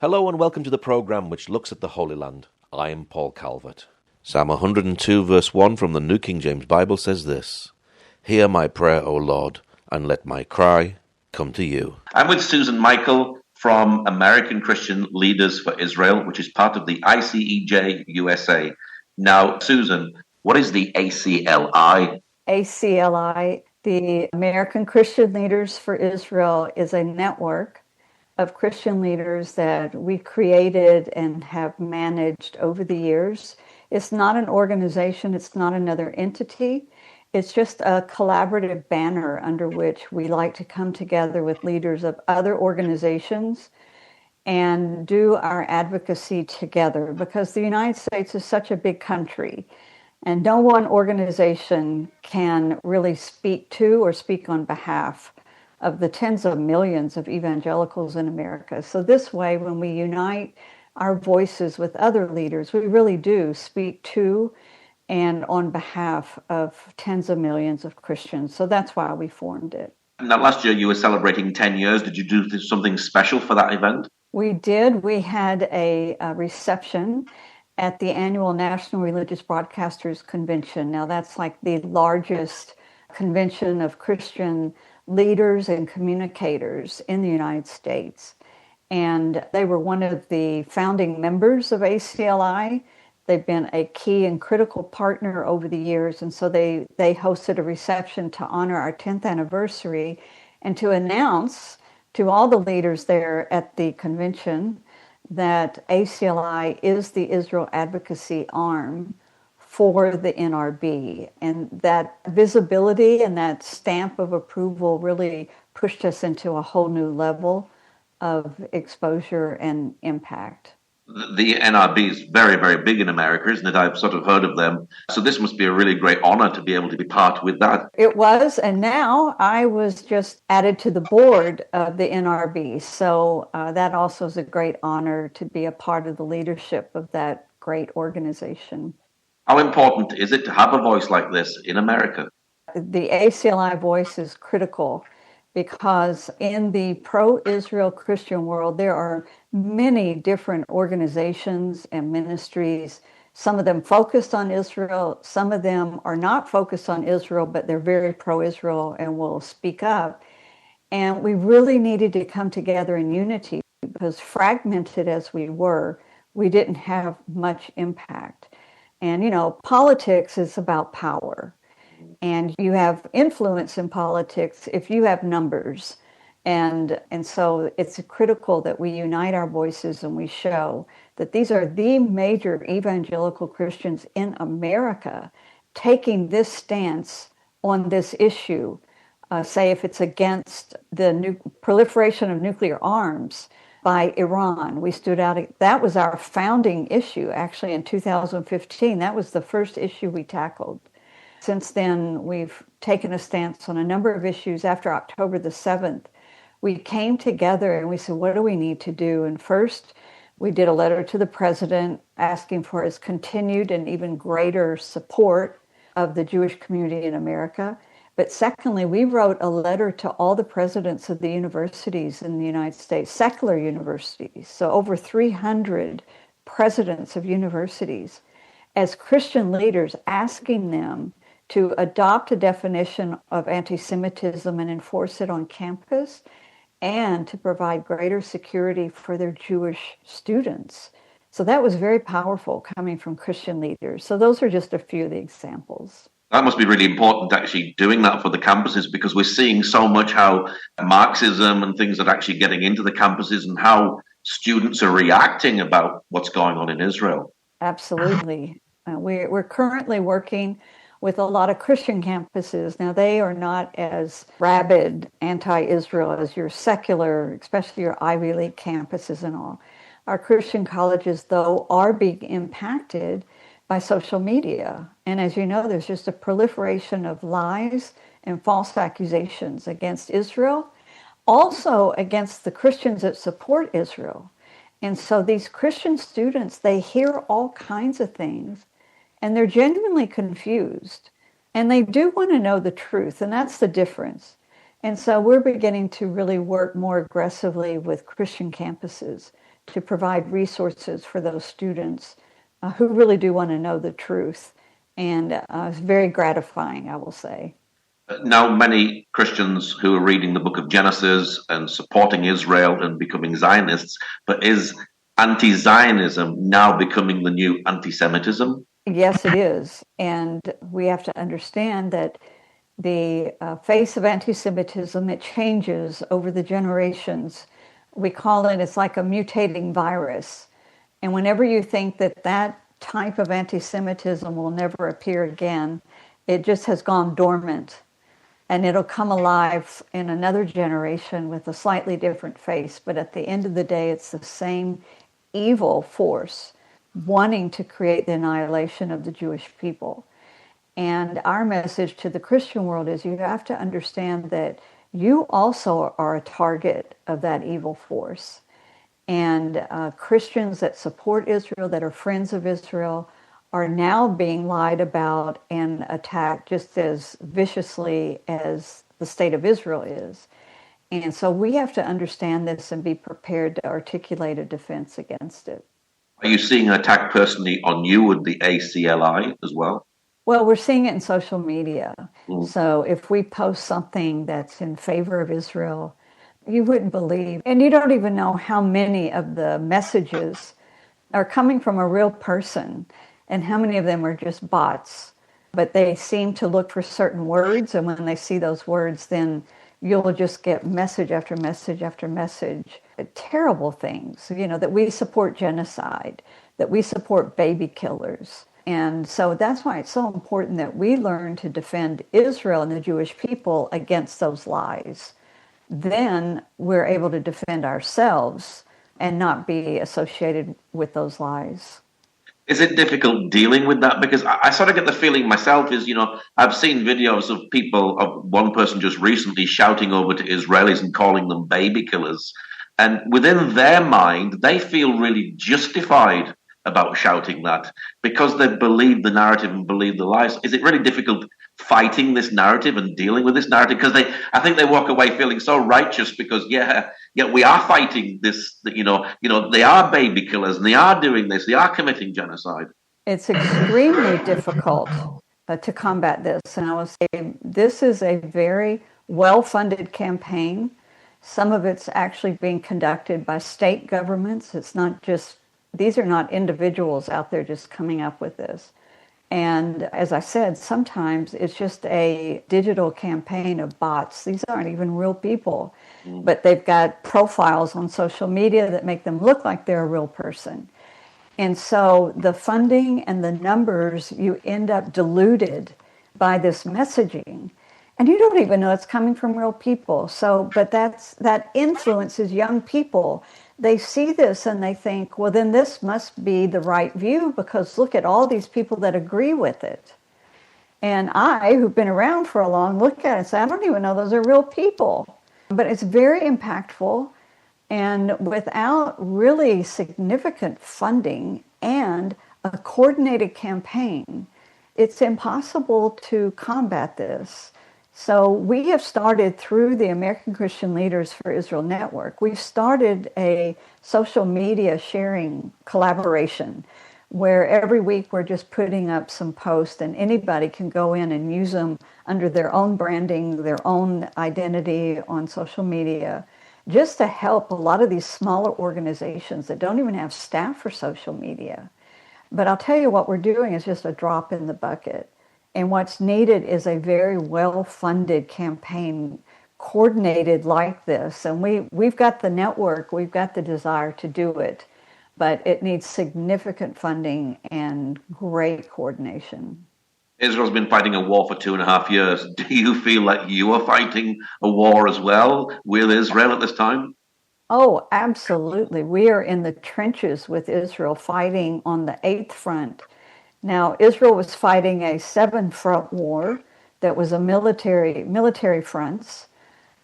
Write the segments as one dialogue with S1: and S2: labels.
S1: Hello and welcome to the programme which looks at the Holy Land. I am Paul Calvert. Psalm 102 verse 1 from the New King James Bible says this: Hear my prayer, O Lord, and let my cry come to you. I'm with Susan Michael from American Christian Leaders for Israel, which is part of the ICEJ USA. Now, Susan, what is the ACLI?
S2: ACLI, the American Christian Leaders for Israel, is a network of Christian leaders that we created and have managed over the years. It's not an organization, it's not another entity. It's just a collaborative banner under which we like to come together with leaders of other organizations and do our advocacy together, because the United States is such a big country and no one organization can really speak to or speak on behalf of the tens of millions of evangelicals in America. So this way, when we unite our voices with other leaders, we really do speak to and on behalf of tens of millions of Christians. So that's why we formed it.
S1: Now, last year you were celebrating 10 years. Did you do something special for that event?
S2: We did. We had a reception at the annual National Religious Broadcasters Convention. Now, that's like the largest convention of Christian leaders and communicators in the United States. And they were one of the founding members of ACLI. They've been a key and critical partner over the years. And so they hosted a reception to honor our 10th anniversary and to announce to all the leaders there at the convention that ACLI is the Israel advocacy arm for the NRB. And that visibility and that stamp of approval really pushed us into a whole new level of exposure and impact.
S1: The NRB is very, very big in America, isn't it? I've sort of heard of them. So this must be a really great honor to be able to be part with that.
S2: It was, and now I was just added to the board of the NRB. So that also is a great honor to be a part of the leadership of that great organization.
S1: How important is it to have a voice like this in America?
S2: The ACLI voice is critical because in the pro-Israel Christian world, there are many different organizations and ministries. Some of them focused on Israel, some of them are not focused on Israel, but they're very pro-Israel and will speak up. And we really needed to come together in unity because fragmented as we were, we didn't have much impact. And, you know, politics is about power. And you have influence in politics if you have numbers. And so it's critical that we unite our voices and we show that these are the major evangelical Christians in America taking this stance on this issue. Say if it's against the proliferation of nuclear arms by Iran. We stood out. That was our founding issue, actually, in 2015. That was the first issue we tackled. Since then, we've taken a stance on a number of issues. After October the 7th, we came together and we said, what do we need to do? And first, we did a letter to the president asking for his continued and even greater support of the Jewish community in America. But secondly, we wrote a letter to all the presidents of the universities in the United States, secular universities, so over 300 presidents of universities, as Christian leaders, asking them to adopt a definition of anti-Semitism and enforce it on campus, and to provide greater security for their Jewish students. So that was very powerful coming from Christian leaders. So those are just a few of the examples.
S1: That must be really important, actually, doing that for the campuses, because we're seeing so much how Marxism and things are actually getting into the campuses and how students are reacting about what's going on in Israel.
S2: Absolutely. We're currently working with a lot of Christian campuses. Now, they are not as rabid anti-Israel as your secular, especially your Ivy League campuses and all. Our Christian colleges, though, are being impacted by social media. And as you know, there's just a proliferation of lies and false accusations against Israel, also against the Christians that support Israel. And so these Christian students, they hear all kinds of things, and they're genuinely confused. And they do want to know the truth, and that's the difference. And so we're beginning to really work more aggressively with Christian campuses to provide resources for those students who really do want to know the truth. And it's very gratifying, I will say.
S1: Now, many Christians who are reading the book of Genesis and supporting Israel and becoming Zionists, but is anti-Zionism now becoming the new anti-Semitism?
S2: Yes, it is. And we have to understand that the face of anti-Semitism, it changes over the generations. We call it, it's like a mutating virus. And whenever you think that that type of anti-Semitism will never appear again, it just has gone dormant. And it'll come alive in another generation with a slightly different face. But at the end of the day, it's the same evil force wanting to create the annihilation of the Jewish people. And our message to the Christian world is you have to understand that you also are a target of that evil force. And Christians that support Israel, that are friends of Israel, are now being lied about and attacked just as viciously as the state of Israel is. And so we have to understand this and be prepared to articulate a defense against it.
S1: Are you seeing an attack personally on you and the ACLI as well?
S2: Well, we're seeing it in social media. So if we post something that's in favor of Israel, you wouldn't believe, and you don't even know how many of the messages are coming from a real person and how many of them are just bots. But they seem to look for certain words, and when they see those words, then you'll just get message after message after message. Terrible things, that we support genocide, that we support baby killers. And so that's why it's so important that we learn to defend Israel and the Jewish people against those lies. Then we're able to defend ourselves and not be associated with those lies.
S1: Is it difficult dealing with that? Because I sort of get the feeling myself is, I've seen videos of people, of one person just recently shouting over to Israelis and calling them baby killers. And within their mind, they feel really justified about shouting that because they believe the narrative and believe the lies. Is it really difficult fighting this narrative and dealing with this narrative? Because I think they walk away feeling so righteous because, yeah, we are fighting this, they are baby killers and they are doing this, they are committing genocide.
S2: It's extremely difficult to combat this. And I will say this is a very well-funded campaign. Some of it's actually being conducted by state governments. It's not just, these are not individuals out there just coming up with this. And as I said, sometimes it's just a digital campaign of bots. These aren't even real people, but they've got profiles on social media that make them look like they're a real person. And so the funding and the numbers, you end up diluted by this messaging. And you don't even know it's coming from real people. So, but that influences young people. They see this and they think, well, then this must be the right view because look at all these people that agree with it. And I, who've been around for a long, look at it and say, I don't even know those are real people. But it's very impactful. And without really significant funding and a coordinated campaign, it's impossible to combat this. So we have started through the American Christian Leaders for Israel Network, we've started a social media sharing collaboration where every week we're just putting up some posts and anybody can go in and use them under their own branding, their own identity on social media, just to help a lot of these smaller organizations that don't even have staff for social media. But I'll tell you what we're doing is just a drop in the bucket. And what's needed is a very well-funded campaign coordinated like this. And we've got the network, we've got the desire to do it, but it needs significant funding and great coordination.
S1: Israel's been fighting a war for 2.5 years. Do you feel like you are fighting a war as well with Israel at this time?
S2: Oh, absolutely. We are in the trenches with Israel fighting on the 8th front. Now, Israel was fighting a 7-front war that was a military fronts.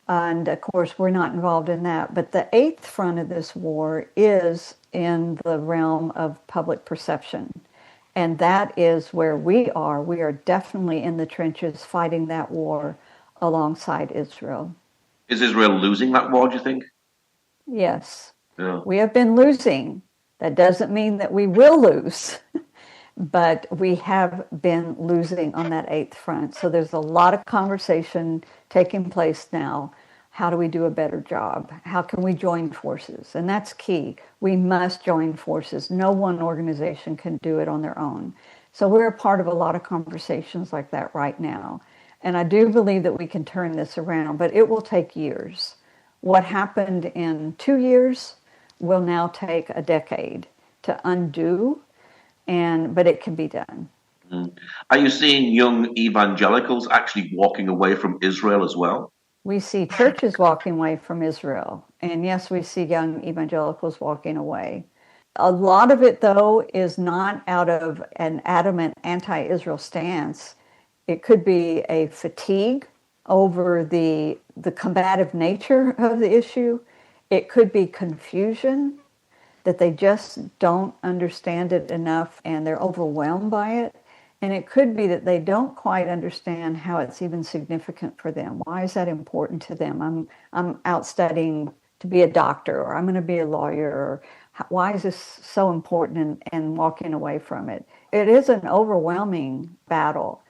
S2: And of course, we're not involved in that. But the 8th front of this war is in the realm of public perception. And that is where we are. We are definitely in the trenches fighting that war alongside Israel.
S1: Is Israel losing that war, do you think?
S2: Yes.
S1: Yeah.
S2: We have been losing. That doesn't mean that we will lose, but we have been losing on that eighth front. So there's a lot of conversation taking place now. How do we do a better job? How can we join forces? And that's key. We must join forces. No one organization can do it on their own. So we're a part of a lot of conversations like that right now. And I do believe that we can turn this around, but it will take years. What happened in 2 years will now take a decade to undo, but it can be done.
S1: Are you seeing young evangelicals actually walking away from Israel as well?
S2: We see churches walking away from Israel. And yes, we see young evangelicals walking away. A lot of it, though, is not out of an adamant anti-Israel stance. It could be a fatigue over the combative nature of the issue. It could be confusion, that they just don't understand it enough and they're overwhelmed by it. And it could be that they don't quite understand how it's even significant for them. Why is that important to them? I'm out studying to be a doctor, or I'm going to be a lawyer, or why is this so important, and walking away from it? It is an overwhelming battle.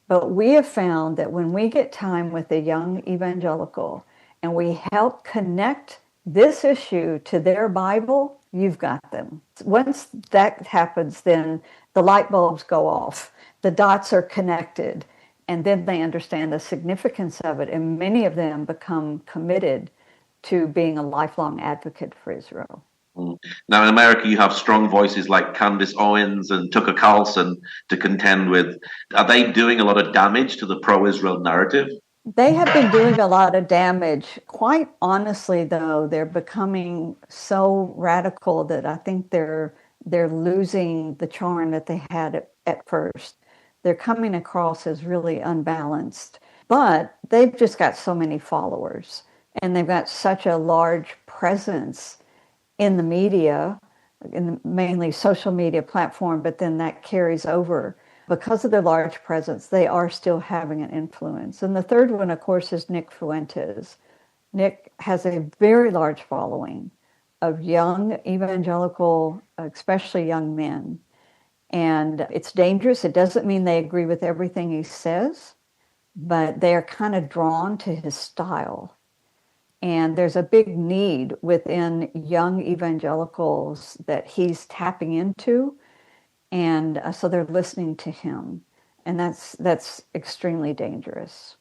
S2: But we have found that when we get time with a young evangelical and we help connect this issue to their Bible, you've got them. Once that happens, then the light bulbs go off. The dots are connected, and then they understand the significance of it, and many of them become committed to being a lifelong advocate for Israel.
S1: Now, in America, you have strong voices like Candace Owens and Tucker Carlson to contend with. Are they doing a lot of damage to the pro-Israel narrative?
S2: They have been doing a lot of damage. Quite honestly, though, they're becoming so radical that I think they're losing the charm that they had at first. They're coming across as really unbalanced, but they've just got so many followers, and they've got such a large presence in the media, in mainly social media platform, but then that carries over. Because of their large presence, they are still having an influence. And the third one, of course, is Nick Fuentes. Nick has a very large following of young evangelical, especially young men. And it's dangerous. It doesn't mean they agree with everything he says, but they are kind of drawn to his style. And there's a big need within young evangelicals that he's tapping into. And so they're listening to him. And that's extremely dangerous.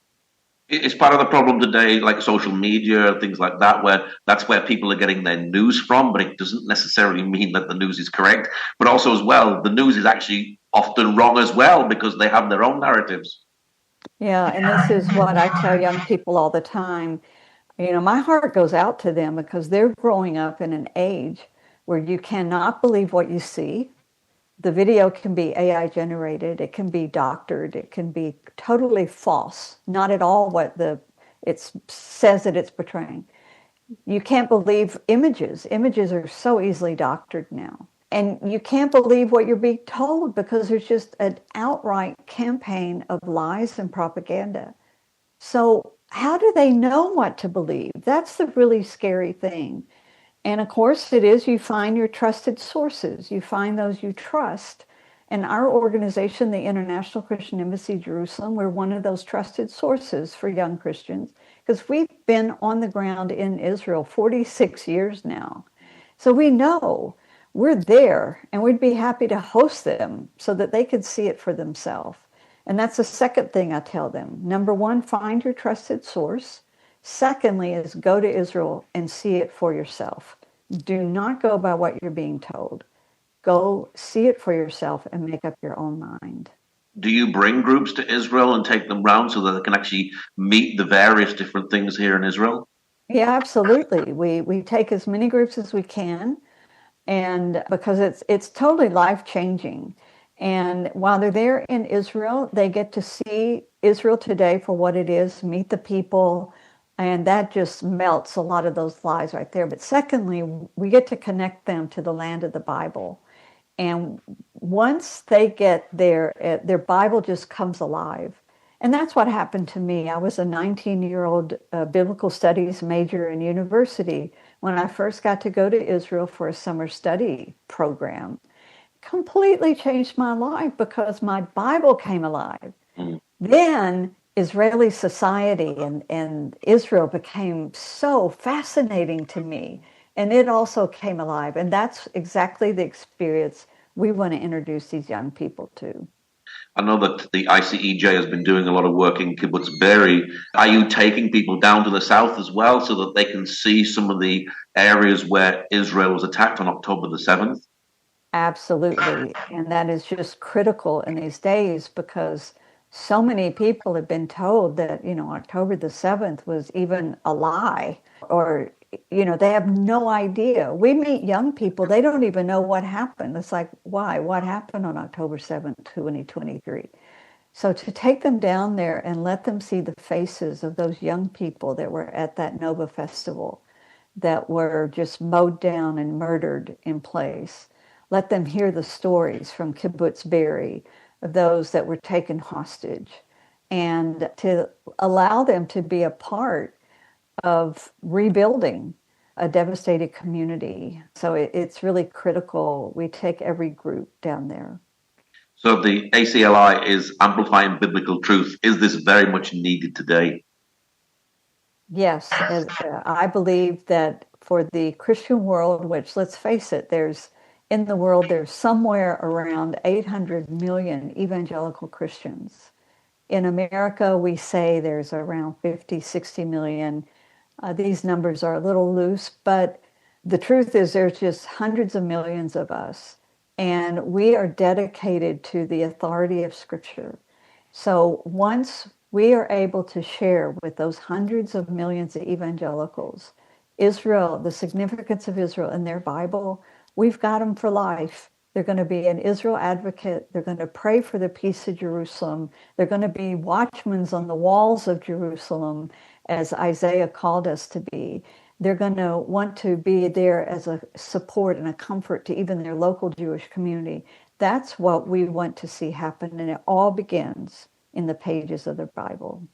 S1: It's part of the problem today, like social media, things like that, where that's where people are getting their news from, but it doesn't necessarily mean that the news is correct. But also as well, the news is actually often wrong as well because they have their own narratives.
S2: Yeah, and this is what I tell young people all the time. You know, my heart goes out to them because they're growing up in an age where you cannot believe what you see. The video can be AI generated, it can be doctored, it can be totally false, not at all what it says that it's portraying. You can't believe images. Images are so easily doctored now. And you can't believe what you're being told because there's just an outright campaign of lies and propaganda. So how do they know what to believe? That's the really scary thing. And of course it is, you find your trusted sources. You find those you trust. And our organization, the International Christian Embassy Jerusalem, we're one of those trusted sources for young Christians because we've been on the ground in Israel 46 years now. So we know we're there, and we'd be happy to host them so that they could see it for themselves. And that's the second thing I tell them. Number one, find your trusted source. Secondly is go to Israel and see it for yourself. Do not go by what you're being told. Go see it for yourself and make up your own mind.
S1: Do you bring groups to Israel and take them round so that they can actually meet the various different things here in Israel?
S2: Yeah, absolutely. We take as many groups as we can, and because it's totally life-changing. And while they're there in Israel, they get to see Israel today for what it is, meet the people, and that just melts a lot of those lies right there. But secondly, we get to connect them to the land of the Bible. And once they get there, their Bible just comes alive. And that's what happened to me. I was a 19-year-old biblical studies major in university when I first got to go to Israel for a summer study program. Completely changed my life because my Bible came alive.
S1: Mm.
S2: Then Israeli society and Israel became so fascinating to me. And it also came alive. And that's exactly the experience we want to introduce these young people to.
S1: I know that the ICEJ has been doing a lot of work in Kibbutz Be'eri. Are you taking people down to the south as well so that they can see some of the areas where Israel was attacked on October the 7th?
S2: Absolutely. And that is just critical in these days because so many people have been told that, October the 7th was even a lie or, they have no idea. We meet young people, they don't even know what happened. It's like, why? What happened on October 7th, 2023? So to take them down there and let them see the faces of those young people that were at that Nova Festival that were just mowed down and murdered in place. Let them hear the stories from Kibbutz Be'eri of those that were taken hostage and to allow them to be a part of rebuilding a devastated community. So it's really critical. We take every group down there.
S1: So the ACLI is amplifying biblical truth. Is this very much needed today?
S2: Yes, I believe that for the Christian world, which let's face it, there's somewhere around 800 million evangelical Christians. In America, we say there's around 50, 60 million. These numbers are a little loose, but the truth is there's just hundreds of millions of us, and we are dedicated to the authority of Scripture. So once we are able to share with those hundreds of millions of evangelicals, Israel, the significance of Israel in their Bible, we've got them for life. They're going to be an Israel advocate. They're going to pray for the peace of Jerusalem. They're going to be watchmen on the walls of Jerusalem, as Isaiah called us to be. They're going to want to be there as a support and a comfort to even their local Jewish community. That's what we want to see happen, and it all begins in the pages of the Bible.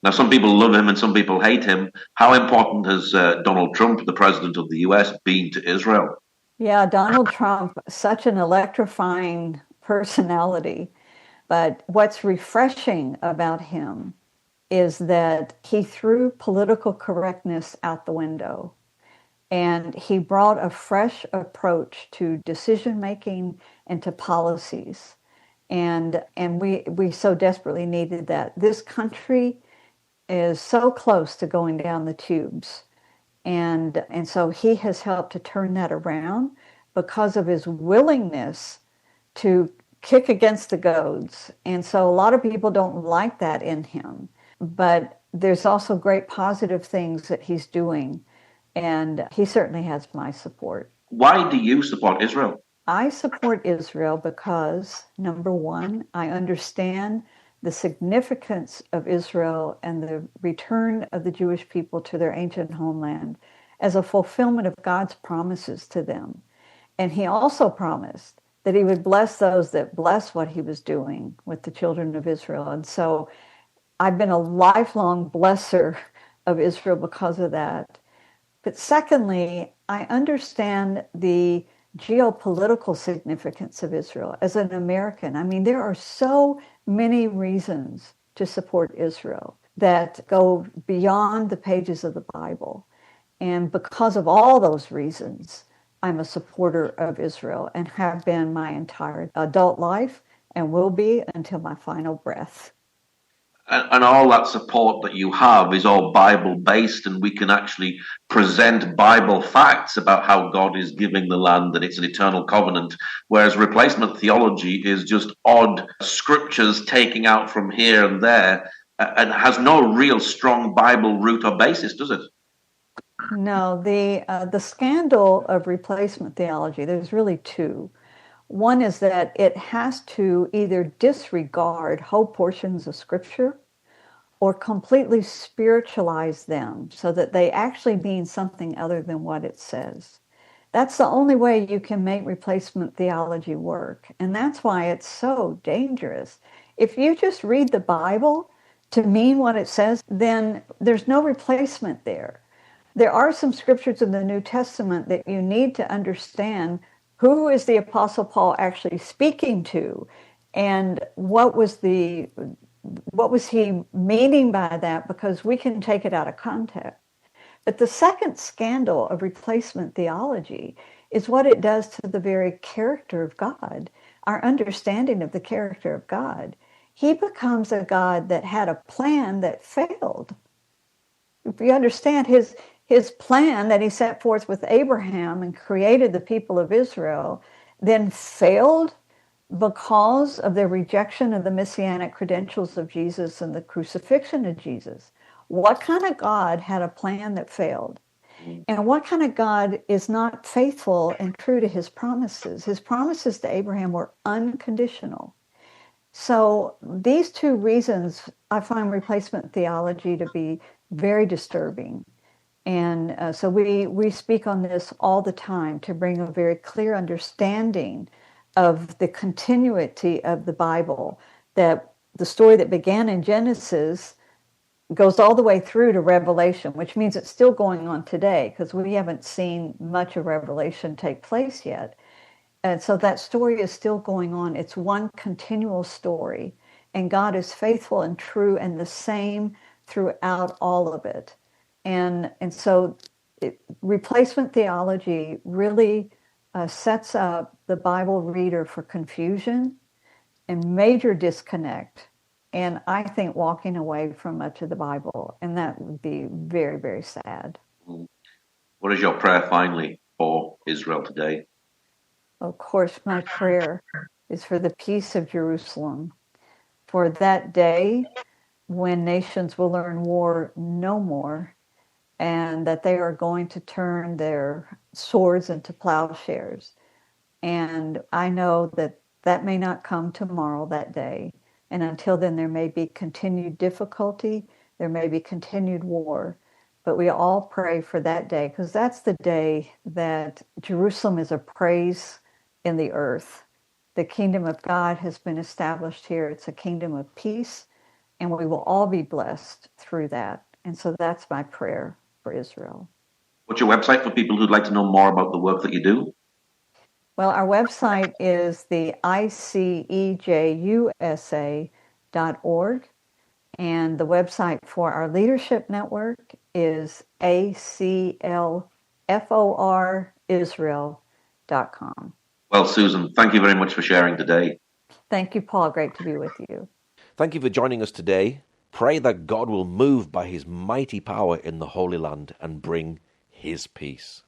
S1: Now, some people love him and some people hate him. How important has Donald Trump, the president of the US, been to Israel?
S2: Yeah, Donald Trump, such an electrifying personality. But what's refreshing about him is that he threw political correctness out the window. And he brought a fresh approach to decision making and to policies. And we so desperately needed that. This country is so close to going down the tubes. And so he has helped to turn that around because of his willingness to kick against the goads. And so a lot of people don't like that in him. But there's also great positive things that he's doing. And he certainly has my support.
S1: Why do you support Israel?
S2: I support Israel because, number one, I understand the significance of Israel and the return of the Jewish people to their ancient homeland as a fulfillment of God's promises to them. And he also promised that he would bless those that bless what he was doing with the children of Israel. And so I've been a lifelong blesser of Israel because of that. But secondly, I understand the geopolitical significance of Israel as an American. I mean, there are so many reasons to support Israel that go beyond the pages of the Bible. And because of all those reasons, I'm a supporter of Israel and have been my entire adult life and will be until my final breath.
S1: And all that support that you have is all Bible based, and we can actually present Bible facts about how God is giving the land and it's an eternal covenant. Whereas replacement theology is just odd scriptures taking out from here and there and has no real strong Bible root or basis, does it?
S2: No, the scandal of replacement theology, there's really two. One is that it has to either disregard whole portions of Scripture or completely spiritualize them so that they actually mean something other than what it says. That's the only way you can make replacement theology work. And that's why it's so dangerous. If you just read the Bible to mean what it says, then there's no replacement there. There are some scriptures in the New Testament that you need to understand who is the Apostle Paul actually speaking to, and what was he meaning by that, because we can take it out of context. But the second scandal of replacement theology is what it does to the very character of God, our understanding of the character of God. He becomes a God that had a plan that failed. If you understand his plan that he set forth with Abraham and created the people of Israel, then failed because of their rejection of the messianic credentials of Jesus and the crucifixion of Jesus. What kind of God had a plan that failed? And what kind of God is not faithful and true to his promises? His promises to Abraham were unconditional. So these two reasons, I find replacement theology to be very disturbing. And so we speak on this all the time to bring a very clear understanding of the continuity of the Bible, that the story that began in Genesis goes all the way through to Revelation, which means it's still going on today, because we haven't seen much of Revelation take place yet. And so that story is still going on. It's one continual story, and God is faithful and true and the same throughout all of it. And so replacement theology really sets up the Bible reader for confusion and major disconnect, and I think walking away from much of the Bible, and that would be very, very sad.
S1: What is your prayer finally for Israel today?
S2: Of course, my prayer is for the peace of Jerusalem, for that day when nations will learn war no more, and that they are going to turn their swords into plowshares. And I know that that may not come tomorrow, that day. And until then, there may be continued difficulty, there may be continued war. But we all pray for that day, because that's the day that Jerusalem is a praise in the earth. The kingdom of God has been established here. It's a kingdom of peace, and we will all be blessed through that. And so that's my prayer for Israel.
S1: What's your website for people who'd like to know more about the work that you do?
S2: Well, our website is the ICEJUSA.org, and the website for our leadership network is ACLFORIsrael.com.
S1: Well, Susan, thank you very much for sharing today.
S2: Thank you, Paul. Great to be with you.
S1: Thank you for joining us today. Pray that God will move by his mighty power in the Holy Land and bring his peace.